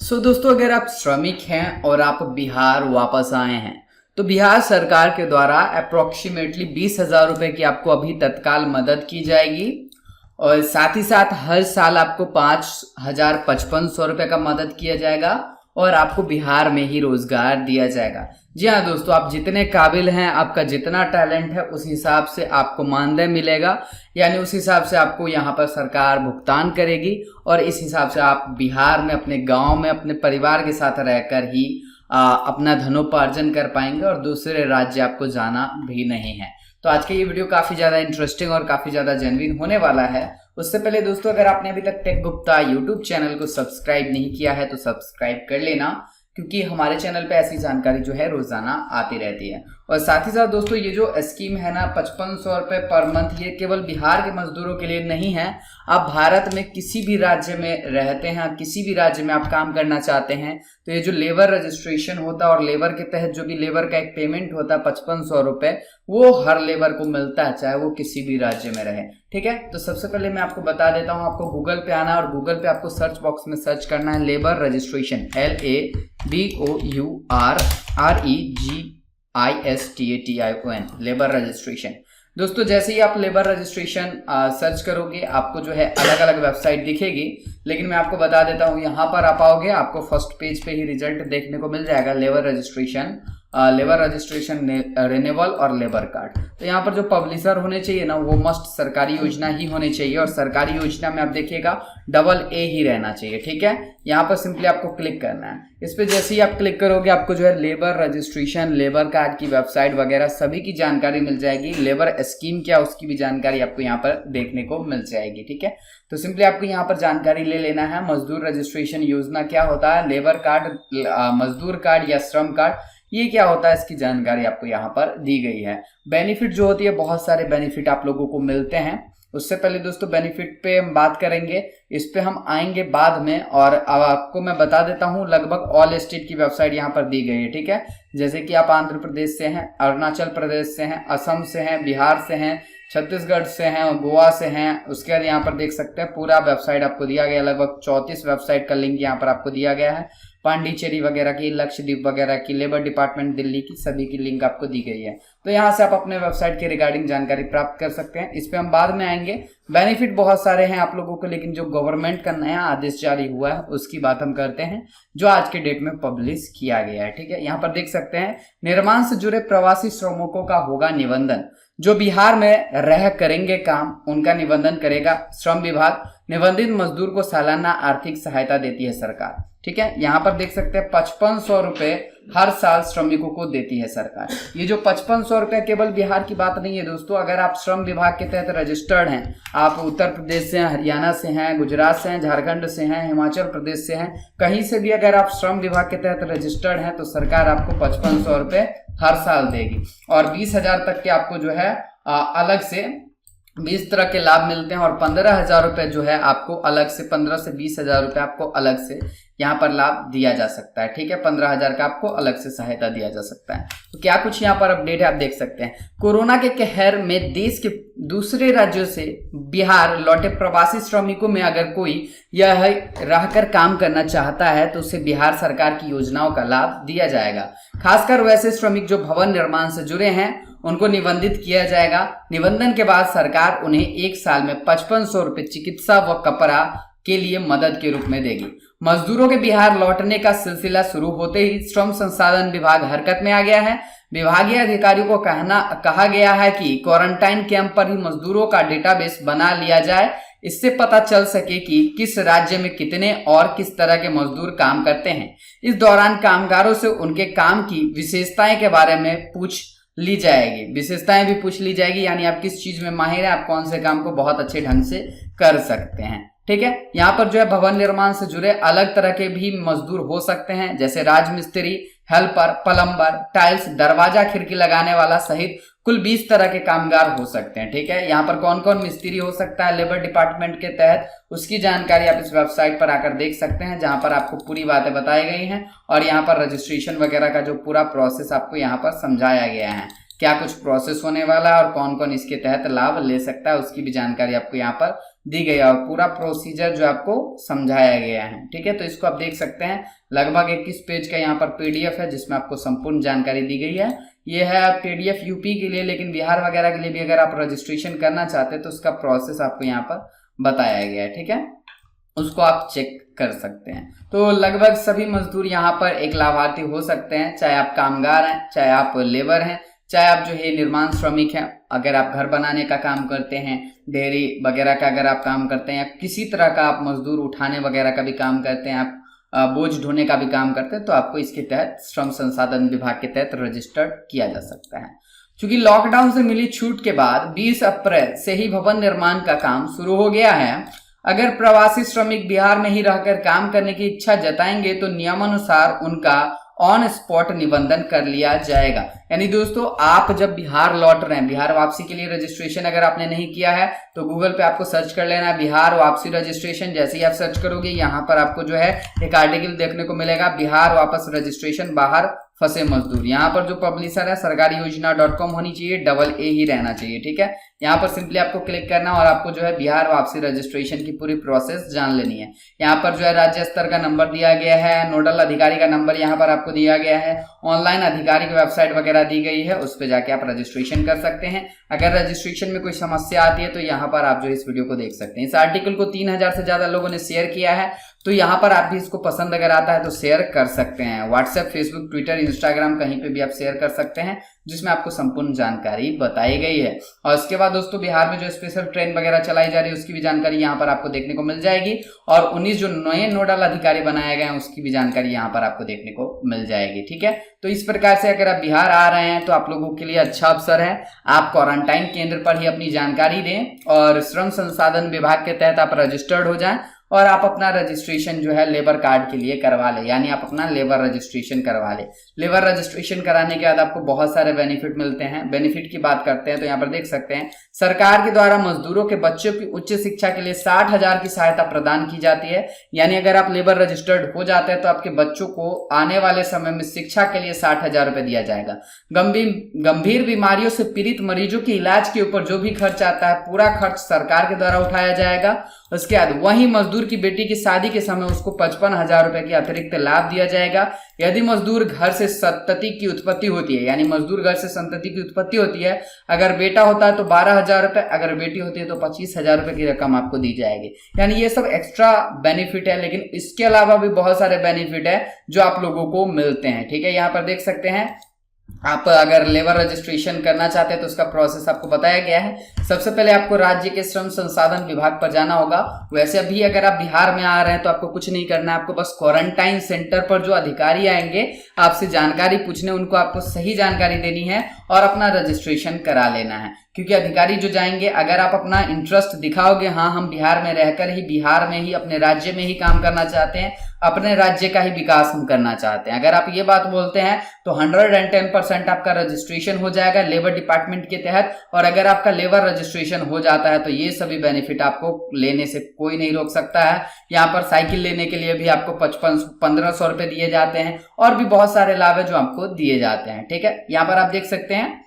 दोस्तों, अगर आप श्रमिक हैं और आप बिहार वापस आए हैं तो बिहार सरकार के द्वारा अप्रोक्सीमेटली 20,000 रुपए की आपको अभी तत्काल मदद की जाएगी। और साथ ही साथ हर साल आपको 5,5500 रुपए का मदद किया जाएगा और आपको बिहार में ही रोजगार दिया जाएगा। जी हाँ दोस्तों, आप जितने काबिल हैं, आपका जितना टैलेंट है उस हिसाब से आपको मानदेय मिलेगा, यानी उस हिसाब से आपको यहाँ पर सरकार भुगतान करेगी और इस हिसाब से आप बिहार में अपने गांव में अपने परिवार के साथ रहकर ही अपना धनोपार्जन कर पाएंगे और दूसरे राज्य आपको जाना भी नहीं है। तो आज का ये वीडियो काफी ज्यादा इंटरेस्टिंग और काफी ज्यादा जेन्युइन होने वाला है। उससे पहले दोस्तों, अगर आपने अभी तक टेक गुप्ता यूट्यूब चैनल को सब्सक्राइब नहीं किया है तो सब्सक्राइब कर लेना, क्योंकि हमारे चैनल पे ऐसी जानकारी जो है रोजाना आती रहती है। और साथ ही साथ दोस्तों, ये जो स्कीम है ना 5500 रुपए पर मंथ, ये केवल बिहार के मजदूरों के लिए नहीं है। आप भारत में किसी भी राज्य में रहते हैं, किसी भी राज्य में आप काम करना चाहते हैं तो ये जो लेबर रजिस्ट्रेशन होता है और लेबर के तहत जो भी लेबर का एक पेमेंट होता है 5500 रुपए, वो हर लेबर को मिलता है, चाहे वो किसी भी राज्य में रहे। ठीक है, तो सबसे पहले मैं आपको बता देता हूं, आपको गूगल पे आना है और गूगल पे आपको सर्च बॉक्स में सर्च करना है labour registration, LABOURREGISTATION, labour registration. दोस्तों, जैसे ही आप लेबर रजिस्ट्रेशन सर्च करोगे आपको जो है अलग अलग वेबसाइट दिखेगी, लेकिन मैं आपको बता देता हूँ, यहाँ पर आप आओगे आपको फर्स्ट पेज पे ही रिजल्ट देखने को मिल जाएगा, लेबर रजिस्ट्रेशन रिन्यूअल और लेबर कार्ड। तो यहाँ पर जो पब्लिशर होने चाहिए ना, वो मस्ट सरकारी योजना ही होने चाहिए और सरकारी योजना में आप देखिएगा AA ही रहना चाहिए। ठीक है, यहाँ पर सिंपली आपको क्लिक करना है। इस पे जैसे ही आप क्लिक करोगे आपको जो है लेबर रजिस्ट्रेशन, लेबर कार्ड की वेबसाइट वगैरह सभी की जानकारी मिल जाएगी। लेबर स्कीम क्या उसकी भी जानकारी आपको यहाँ पर देखने को मिल जाएगी। ठीक है, तो सिंपली आपको यहाँ पर जानकारी ले लेना है। मजदूर रजिस्ट्रेशन योजना क्या होता है, लेबर कार्ड, मजदूर कार्ड या श्रम कार्ड, ये क्या होता है, इसकी जानकारी आपको यहाँ पर दी गई है। बेनिफिट जो होती है, बहुत सारे बेनिफिट आप लोगों को मिलते हैं। उससे पहले दोस्तों, बेनिफिट पे हम बात करेंगे, इस पे हम आएंगे बाद में। और अब आपको मैं बता देता हूँ, लगभग ऑल स्टेट की वेबसाइट यहाँ पर दी गई है। ठीक है, जैसे कि आप आंध्र प्रदेश से हैं, अरुणाचल प्रदेश से हैं, असम से हैं, बिहार से हैं, छत्तीसगढ़ से हैं, गोवा से हैं। उसके बाद यहाँ पर देख सकते हैं पूरा वेबसाइट आपको दिया गया, लगभग 34 वेबसाइट का लिंक यहाँ पर आपको दिया गया है। पांडिचेरी वगैरह की, लक्षद्वीप वगैरह की, लेबर डिपार्टमेंट दिल्ली की, सभी की लिंक आपको दी गई है। तो यहाँ से आप अपने वेबसाइट के रिगार्डिंग जानकारी प्राप्त कर सकते हैं। इस पे हम बाद में आएंगे। बेनिफिट बहुत सारे हैं आप लोगों को, लेकिन जो गवर्नमेंट का नया आदेश जारी हुआ है उसकी बात हम करते हैं, जो आज के डेट में पब्लिश किया गया है। ठीक है, यहाँ पर देख सकते हैं, निर्माण से जुड़े प्रवासी श्रमिकों का होगा निबंधन। जो बिहार में रह करेंगे काम, उनका निबंधन करेगा श्रम विभाग। निबंधित मजदूर को सालाना आर्थिक सहायता देती है सरकार। ठीक है, यहाँ पर देख सकते हैं 5500 रुपए हर साल श्रमिकों को देती है सरकार। ये जो 5500 रुपए केवल बिहार की बात नहीं है दोस्तों, अगर आप श्रम विभाग के तहत रजिस्टर्ड हैं, आप उत्तर प्रदेश से हैं, हरियाणा से हैं, गुजरात से हैं, झारखंड से हैं, हिमाचल प्रदेश से हैं, कहीं से भी अगर आप श्रम विभाग के तहत रजिस्टर्ड हैं तो सरकार आपको 5500 रुपए हर साल देगी। और 20,000 तक के आपको जो है अलग से 20 तरह के लाभ मिलते हैं और 15,000 रुपए जो है आपको अलग से, 15 से 20,000 रुपए आपको अलग से यहाँ पर लाभ दिया जा सकता है। ठीक है, 15,000 का आपको अलग से सहायता दिया जा सकता है। तो क्या कुछ यहाँ पर अपडेट है आप देख सकते हैं। कोरोना के कहर में देश के दूसरे राज्यों से बिहार लौटे प्रवासी श्रमिकों में अगर कोई यह रहकर काम करना चाहता है तो उसे बिहार सरकार की योजनाओं का लाभ दिया जाएगा। खासकर वैसे श्रमिक जो भवन निर्माण से जुड़े हैं, उनको निबंधित किया जाएगा। निबंधन के बाद सरकार उन्हें एक साल में 5500 रुपए चिकित्सा व कपड़ा के लिए मदद के रूप में देगी। मजदूरों के बिहार लौटने का सिलसिला शुरू होते ही श्रम संसाधन विभाग हरकत में आ गया है। विभागीय अधिकारियों को कहा गया है कि क्वारंटाइन कैंप पर ही मजदूरों का डेटाबेस बना लिया जाए, इससे पता चल सके कि किस राज्य में कितने और किस तरह के मजदूर काम करते हैं। इस दौरान कामगारों से उनके काम की विशेषताएं के बारे में पूछ ली जाएगी, विशेषताएं भी पूछ ली जाएगी, यानी आप किस चीज में माहिर हैं, आप कौन से काम को बहुत अच्छे ढंग से कर सकते हैं। ठीक है, यहाँ पर जो है भवन निर्माण से जुड़े अलग तरह के भी मजदूर हो सकते हैं, जैसे राजमिस्त्री, हेल्पर, प्लम्बर, टाइल्स, दरवाजा खिड़की लगाने वाला सहित कुल 20 तरह के कामगार हो सकते हैं। ठीक है, यहाँ पर कौन कौन मिस्त्री हो सकता है लेबर डिपार्टमेंट के तहत, उसकी जानकारी आप इस वेबसाइट पर आकर देख सकते हैं, जहां पर आपको पूरी बातें बताई गई हैं और यहाँ पर रजिस्ट्रेशन वगैरह का जो पूरा प्रोसेस आपको यहाँ पर समझाया गया है, क्या कुछ प्रोसेस होने वाला है और कौन कौन इसके तहत लाभ ले सकता है, उसकी भी जानकारी आपको यहाँ पर दी गई है और पूरा प्रोसीजर जो आपको समझाया गया है। ठीक है, तो इसको आप देख सकते हैं, लगभग 21 पेज का यहाँ पर पीडीएफ है जिसमें आपको संपूर्ण जानकारी दी गई है। ये है पीडीएफ यूपी के लिए, लेकिन बिहार वगैरह के लिए भी अगर आप रजिस्ट्रेशन करना चाहते हैं तो उसका प्रोसेस आपको यहाँ पर बताया गया है। ठीक है, उसको आप चेक कर सकते हैं। तो लगभग सभी मजदूर यहाँ पर एक लाभार्थी हो सकते हैं, चाहे आप कामगार हैं, चाहे आप लेबर हैं, चाहे आप जो है निर्माण श्रमिक हैं, अगर आप घर बनाने का काम करते हैं, डेयरी वगैरह का अगर आप काम करते हैं, या किसी तरह का आप मजदूर उठाने वगैरह का भी काम करते हैं, आप बोझ ढोने का भी काम करते हैं, तो आपको इसके तहत श्रम संसाधन विभाग के तहत रजिस्टर्ड किया जा सकता है। क्योंकि लॉकडाउन से मिली छूट के बाद 20 अप्रैल से ही भवन निर्माण का काम शुरू हो गया है। अगर प्रवासी श्रमिक बिहार में ही रहकर काम करने की इच्छा जताएंगे तो नियमानुसार उनका ऑन स्पॉट निबंधन कर लिया जाएगा। यानी दोस्तों, आप जब बिहार लौट रहे हैं, बिहार वापसी के लिए रजिस्ट्रेशन अगर आपने नहीं किया है तो गूगल पे आपको सर्च कर लेना है बिहार वापसी रजिस्ट्रेशन। जैसे ही आप सर्च करोगे यहाँ पर आपको जो है एक आर्टिकल देखने को मिलेगा, बिहार वापस रजिस्ट्रेशन बाहर फंसे मजदूर। यहाँ पर जो पब्लिशर है सरकारी योजना.com होनी चाहिए, AA ही रहना चाहिए। ठीक है, यहाँ पर सिंपली आपको क्लिक करना और आपको जो है बिहार वापसी रजिस्ट्रेशन की पूरी प्रोसेस जान लेनी है। यहाँ पर जो है राज्य स्तर का नंबर दिया गया है, नोडल अधिकारी का नंबर यहाँ पर आपको दिया गया है, ऑनलाइन अधिकारी की वेबसाइट वगैरह दी गई है, उस पर जाके आप रजिस्ट्रेशन कर सकते हैं। अगर रजिस्ट्रेशन में कोई समस्या आती है तो यहाँ पर आप जो इस वीडियो को देख सकते हैं। इस आर्टिकल को 3000 से ज्यादा लोगों ने शेयर किया है, तो यहाँ पर आप भी इसको पसंद अगर आता है तो शेयर कर सकते हैं। व्हाट्सएप, फेसबुक, ट्विटर, इंस्टाग्राम कहीं पे भी आप शेयर कर सकते हैं, जिसमें आपको संपूर्ण जानकारी बताई गई है। और इसके बाद दोस्तों बिहार में जो स्पेशल ट्रेन वगैरह चलाई जा रही है उसकी भी जानकारी यहाँ पर आपको देखने को मिल जाएगी, और 19 जो नए नोडल अधिकारी बनाए गए हैं उसकी भी जानकारी यहाँ पर आपको देखने को मिल जाएगी। ठीक है, तो इस प्रकार से अगर आप बिहार आ रहे हैं तो आप लोगों के लिए अच्छा अवसर है, आप क्वारंटाइन केंद्र पर ही अपनी जानकारी दें और श्रम संसाधन विभाग के तहत आप रजिस्टर्ड हो जाएं और आप अपना रजिस्ट्रेशन जो है लेबर कार्ड के लिए करवा ले, यानी आप अपना लेबर रजिस्ट्रेशन करवा ले। लेबर रजिस्ट्रेशन कराने के बाद आपको बहुत सारे बेनिफिट मिलते हैं। बेनिफिट की बात करते हैं तो यहाँ पर देख सकते हैं, सरकार के द्वारा मजदूरों के बच्चों की उच्च शिक्षा के लिए 60,000 की सहायता प्रदान की जाती है। यानी अगर आप लेबर रजिस्टर्ड हो जाते हैं तो आपके बच्चों को आने वाले समय में शिक्षा के लिए 60,000 रुपए दिया जाएगा। गंभीर बीमारियों से पीड़ित मरीजों के इलाज के ऊपर जो भी खर्च आता है पूरा खर्च सरकार के द्वारा उठाया जाएगा। उसके बाद वही मजदूर की बेटी की शादी के समय उसको 55,000 रुपए की अतिरिक्त लाभ दिया जाएगा। यदि मजदूर घर से संतति की उत्पत्ति होती है, यानी मजदूर घर से संतति की उत्पत्ति होती है, अगर बेटा होता है तो 12,000 रुपए, अगर बेटी होती है तो 25,000 रुपए की रकम आपको दी जाएगी। यानी ये सब एक्स्ट्रा बेनिफिट है, लेकिन इसके अलावा भी बहुत सारे बेनिफिट है जो आप लोगों को मिलते हैं। ठीक है, यहाँ पर देख सकते हैं, आप अगर लेबर रजिस्ट्रेशन करना चाहते हैं तो उसका प्रोसेस आपको बताया गया है। सबसे पहले आपको राज्य के श्रम संसाधन विभाग पर जाना होगा। वैसे अभी अगर आप बिहार में आ रहे हैं तो आपको कुछ नहीं करना है, आपको बस क्वारंटाइन सेंटर पर जो अधिकारी आएंगे आपसे जानकारी पूछने, उनको आपको सही जानकारी देनी है और अपना रजिस्ट्रेशन करा लेना है। क्योंकि अधिकारी जो जाएंगे, अगर आप अपना इंटरेस्ट दिखाओगे, हाँ हम बिहार में रहकर ही, बिहार में ही, अपने राज्य में ही काम करना चाहते हैं, अपने राज्य का ही विकास हम करना चाहते हैं, अगर आप ये बात बोलते हैं तो 110% आपका रजिस्ट्रेशन हो जाएगा लेबर डिपार्टमेंट के तहत। और अगर आपका लेबर रजिस्ट्रेशन हो जाता है तो ये सभी बेनिफिट आपको लेने से कोई नहीं रोक सकता है। यहाँ पर साइकिल लेने के लिए भी आपको 1500 रुपए दिए जाते हैं और भी बहुत सारे लाभ है जो आपको दिए जाते हैं। ठीक है, यहाँ पर आप देख सकते हैं,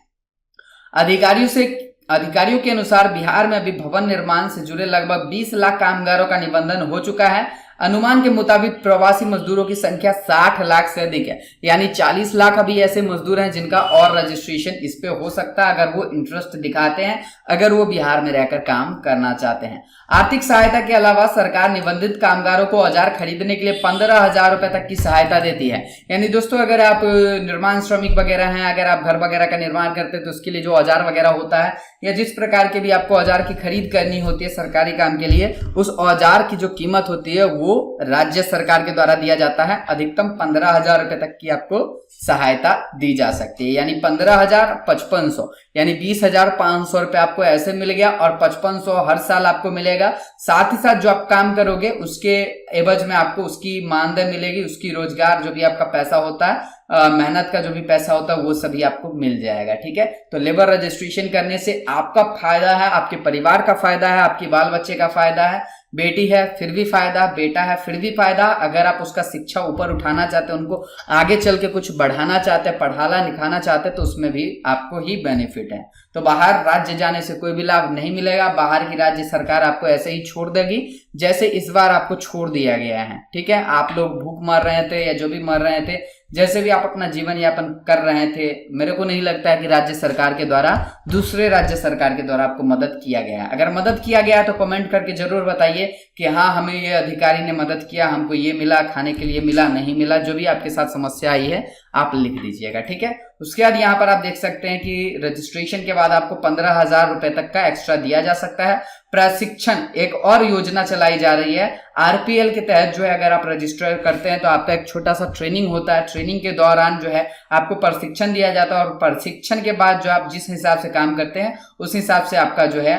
अधिकारियों के अनुसार बिहार में अभी भवन निर्माण से जुड़े लगभग 20 लाख कामगारों का निबंधन हो चुका है। अनुमान के मुताबिक प्रवासी मजदूरों की संख्या 60 लाख से अधिक है, यानी 40 लाख अभी ऐसे मजदूर हैं जिनका और रजिस्ट्रेशन इस पे हो सकता है अगर वो इंटरेस्ट दिखाते हैं, अगर वो बिहार में रहकर काम करना चाहते हैं। आर्थिक सहायता के अलावा सरकार निबंधित कामगारों को औजार खरीदने के लिए 15,000 रुपए तक की सहायता देती है। यानी दोस्तों, अगर आप निर्माण श्रमिक वगैरह हैं, अगर आप घर वगैरह का निर्माण करते हैं तो उसके लिए जो औजार वगैरह होता है या जिस प्रकार के भी आपको औजार की खरीद करनी होती है सरकारी काम के लिए, उस औजार की जो कीमत होती है वो राज्य सरकार के द्वारा दिया जाता है। अधिकतम 15,000 रुपए तक की आपको सहायता दी जा सकती है, यानी 15,000, 5500, यानी 20,500 रुपए आपको ऐसे मिल गया और 5500 हर साल आपको मिलेगा। साथ ही साथ जो आप काम करोगे उसके एवज में आपको उसकी मानदेय मिलेगी, उसकी रोजगार जो भी आपका पैसा होता है, मेहनत का जो भी पैसा होता है वो सभी आपको मिल जाएगा। ठीक है, तो लेबर रजिस्ट्रेशन करने से आपका फायदा है, आपके परिवार का फायदा है, आपके बाल बच्चे का फायदा है, बेटी है फिर भी फायदा, बेटा है फिर भी फायदा। अगर आप उसका शिक्षा ऊपर उठाना चाहते हैं, उनको आगे चल के कुछ बढ़ाना चाहते हैं, पढ़ाना लिखाना चाहते हैं, तो उसमें भी आपको ही बेनिफिट बेनिफिट है। तो बाहर राज्य जाने से कोई भी लाभ नहीं मिलेगा, बाहर की राज्य सरकार आपको ऐसे ही छोड़ देगी जैसे इस बार आपको छोड़ दिया गया है। ठीक है, आप लोग भूख मर रहे थे या जो भी मर रहे थे, जैसे भी आप अपना जीवन यापन कर रहे थे, मेरे को नहीं लगता है कि राज्य सरकार के द्वारा, दूसरे राज्य सरकार के द्वारा आपको मदद किया गया है। अगर मदद किया गया तो कमेंट करके जरूर बताइए कि हाँ हमें ये अधिकारी ने मदद किया, हमको ये मिला, खाने के लिए मिला, नहीं मिला, जो भी आपके साथ समस्या आई है आप लिख दीजिएगा। ठीक है, उसके बाद यहाँ पर आप देख सकते हैं कि रजिस्ट्रेशन के बाद आपको 15,000 रुपए तक का एक्स्ट्रा दिया जा सकता है। प्रशिक्षण, एक और योजना चलाई जा रही है आरपीएल के तहत, जो है अगर आप रजिस्टर करते हैं तो आपका एक छोटा सा ट्रेनिंग होता है। ट्रेनिंग के दौरान जो है आपको प्रशिक्षण दिया जाता है और प्रशिक्षण के बाद जो आप जिस हिसाब से काम करते हैं उस हिसाब से आपका जो है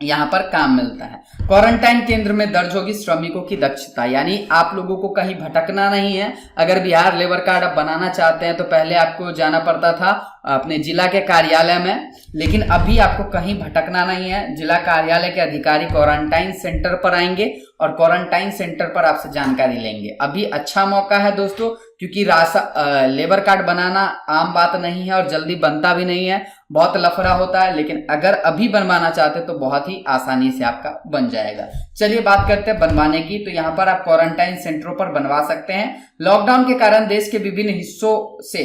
यहाँ पर काम मिलता है। क्वारंटाइन केंद्र में दर्ज होगी श्रमिकों की दक्षता, यानी आप लोगों को कहीं भटकना नहीं है। अगर बिहार लेबर कार्ड आप बनाना चाहते हैं तो पहले आपको जाना पड़ता था अपने जिला के कार्यालय में, लेकिन अभी आपको कहीं भटकना नहीं है। जिला कार्यालय के अधिकारी क्वारंटाइन सेंटर पर आएंगे और क्वारंटाइन सेंटर पर आपसे जानकारी लेंगे। अभी अच्छा मौका है दोस्तों, क्योंकि लेबर कार्ड बनाना आम बात नहीं है और जल्दी बनता भी नहीं है, बहुत लफड़ा होता है। लेकिन अगर अभी बनवाना चाहते तो बहुत ही आसानी से आपका बन जाएगा। चलिए बात करते हैं बनवाने की। तो यहाँ पर आप क्वारंटाइन सेंटरों पर बनवा सकते हैं। लॉकडाउन के कारण देश के विभिन्न हिस्सों से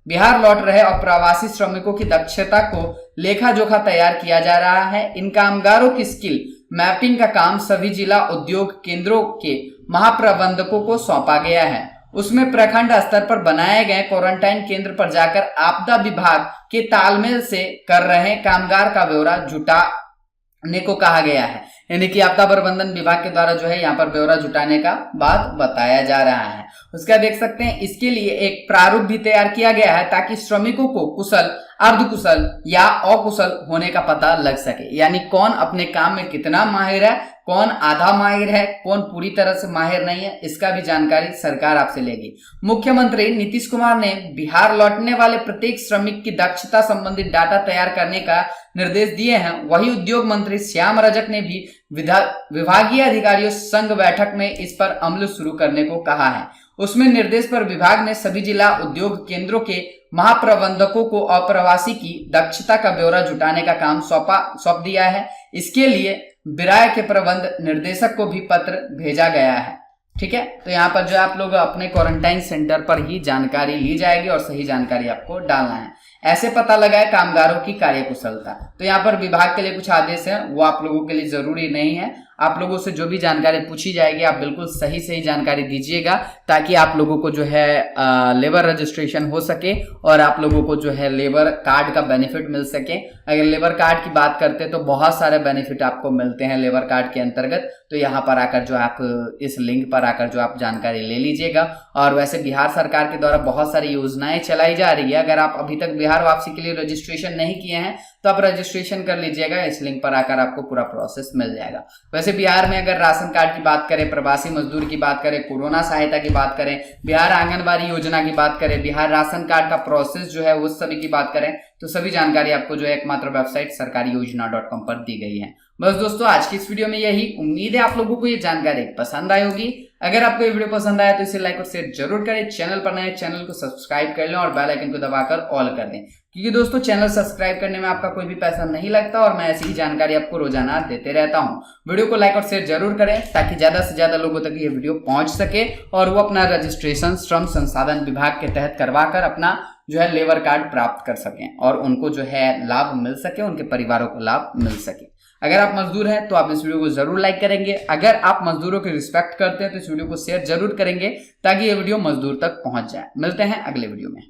बिहार लौट रहे और प्रवासी श्रमिकों की दक्षता को लेखा जोखा तैयार किया जा रहा है। इन कामगारों की स्किल मैपिंग का काम सभी जिला उद्योग केंद्रों के महाप्रबंधकों को सौंपा गया है। उसमें प्रखंड स्तर पर बनाए गए क्वारंटाइन केंद्र पर जाकर आपदा विभाग के तालमेल से कर रहे कामगार का ब्यौरा जुटाने को कहा गया है। यानी कि आपदा प्रबंधन विभाग के द्वारा जो है यहाँ पर ब्यौरा जुटाने का बात बताया जा रहा है। उसका देख सकते हैं, इसके लिए एक प्रारूप भी तैयार किया गया है ताकि श्रमिकों को कुशल, अर्धकुशल या अकुशल होने का पता लग सके। यानी कौन अपने काम में कितना माहिर है, कौन आधा माहिर है, कौन पूरी तरह से माहिर नहीं है, इसका भी जानकारी सरकार आपसे लेगी। मुख्यमंत्री नीतीश कुमार ने बिहार लौटने वाले प्रत्येक श्रमिक की दक्षता संबंधित डाटा तैयार करने का निर्देश दिए हैं। वही उद्योग मंत्री श्याम रजक ने भी विभागीय अधिकारियों संघ बैठक में इस पर अमल शुरू करने को कहा है। उसमें निर्देश पर विभाग ने सभी जिला उद्योग केंद्रों के महाप्रबंधकों को अप्रवासी की दक्षता का ब्यौरा जुटाने का काम सौंप दिया है। इसके लिए बिराय के प्रबंध निर्देशक को भी पत्र भेजा गया है। ठीक है, तो यहाँ पर जो आप लोग अपने क्वारंटाइन सेंटर पर ही जानकारी ली जाएगी और सही जानकारी आपको डालना है। ऐसे पता लगाए कामगारों की कार्यकुशलता। तो यहाँ पर विभाग के लिए कुछ आदेश है, वो आप लोगों के लिए जरूरी नहीं है। आप लोगों से जो भी जानकारी पूछी जाएगी आप बिल्कुल सही जानकारी दीजिएगा, ताकि आप लोगों को जो है लेबर रजिस्ट्रेशन हो सके और आप लोगों को जो है लेबर कार्ड का बेनिफिट मिल सके। अगर लेबर कार्ड की बात करते हैं तो बहुत सारे बेनिफिट आपको मिलते हैं लेबर कार्ड के अंतर्गत। तो यहाँ पर आकर जो आप इस लिंक पर आकर जो आप जानकारी ले लीजिएगा। और वैसे बिहार सरकार के द्वारा बहुत सारी योजनाएं चलाई जा रही है। अगर आप अभी तक बिहार वापसी के लिए रजिस्ट्रेशन नहीं किए हैं तो आप रजिस्ट्रेशन कर लीजिएगा, इस लिंक पर आकर आपको पूरा प्रोसेस मिल जाएगा। वैसे बिहार में अगर राशन कार्ड की बात करें, प्रवासी मजदूर की बात करें, कोरोना सहायता की बात करें, बिहार आंगनबाड़ी योजना की बात करें, बिहार राशन कार्ड का प्रोसेस जो है उस सभी की बात करें, तो सभी जानकारी आपको जो है एकमात्र वेबसाइट सरकारीयोजना.com पर दी गई है। बस दोस्तों आज की इस वीडियो में यही। उम्मीद है आप लोगों को ये जानकारी पसंद आई होगी। अगर आपको ये वीडियो पसंद आया तो इसे लाइक और शेयर जरूर करें। चैनल पर नए चैनल को सब्सक्राइब कर लें और बेल आइकन को दबाकर ऑल कर दें, क्योंकि दोस्तों चैनल सब्सक्राइब करने में आपका कोई भी पैसा नहीं लगता और मैं ऐसी ही जानकारी आपको रोजाना देते रहता हूं। वीडियो को लाइक और शेयर जरूर करें ताकि ज्यादा से ज्यादा लोगों तक ये वीडियो पहुंच सके और वो अपना रजिस्ट्रेशन श्रम संसाधन विभाग के तहत करवाकर अपना जो है लेबर कार्ड प्राप्त कर सकें और उनको जो है लाभ मिल सके, उनके परिवारों को लाभ मिल सके। अगर आप मजदूर हैं तो आप इस वीडियो को जरूर लाइक करेंगे। अगर आप मजदूरों की रिस्पेक्ट करते हैं तो इस वीडियो को शेयर जरूर करेंगे ताकि ये वीडियो मजदूर तक पहुंच जाए। मिलते हैं अगले वीडियो में।